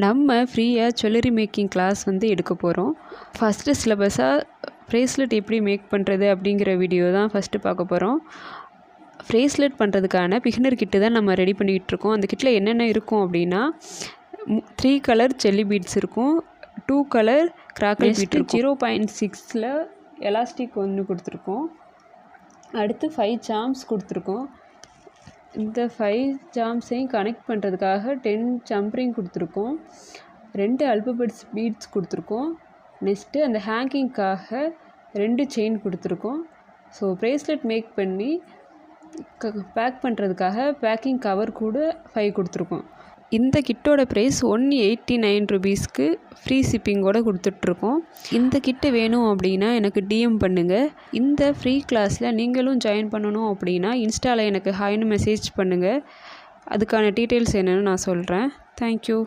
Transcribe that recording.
நம்ம ஃப்ரீயாக jewellery making class வந்து எடுக்க போகிறோம். ஃபஸ்ட்டு சிலபஸாக ப்ரேஸ்லெட் எப்படி மேக் பண்ணுறது அப்படிங்கிற வீடியோ தான் ஃபஸ்ட்டு பார்க்க போகிறோம். ப்ரேஸ்லெட் பண்ணுறதுக்கான பிகினர் கிட்டு தான் நம்ம ரெடி பண்ணிகிட்ருக்கோம். அந்த கிட்டில் என்னென்ன இருக்கும் அப்படின்னா 3 கலர் ஜெல்லி பீட்ஸ் இருக்கும், 2 கலர் கிராக்கல் பீட் இருக்கும், 0.6 எலாஸ்டிக் ஒன்று கொடுத்துருக்கோம், அடுத்து 5 சாம்ஸ் கொடுத்துருக்கோம். இந்த 5 ஜாம்ஸையும் கனெக்ட் பண்ணுறதுக்காக 10 ஜம்ப்ரிங் கொடுத்துருக்கோம், 2 அல்பபெட்ஸ் பீட்ஸ் கொடுத்துருக்கோம். நெக்ஸ்ட்டு அந்த ஹேங்கிங்காக 2 செயின் கொடுத்துருக்கோம். ஸோ ப்ரேஸ்லெட் மேக் பண்ணி பேக் பண்ணுறதுக்காக பேக்கிங் கவர் கூட 5 கொடுத்துருக்கோம். இந்த கிட்டோட ப்ரைஸ் 189 ருபீஸ்க்கு ஃப்ரீ ஷிப்பிங்கோடு கொடுத்துட்ருக்கோம். இந்த கிட்டு வேணும் அப்படின்னா எனக்கு டிஎம் பண்ணுங்கள். இந்த ஃப்ரீ கிளாஸில் நீங்களும் ஜாயின் பண்ணணும் அப்படின்னா இன்ஸ்டாவில் எனக்கு ஹாய்னு மெசேஜ் பண்ணுங்கள். அதுக்கான டீட்டெயில்ஸ் என்னென்னு நான் சொல்கிறேன். தேங்க்யூ.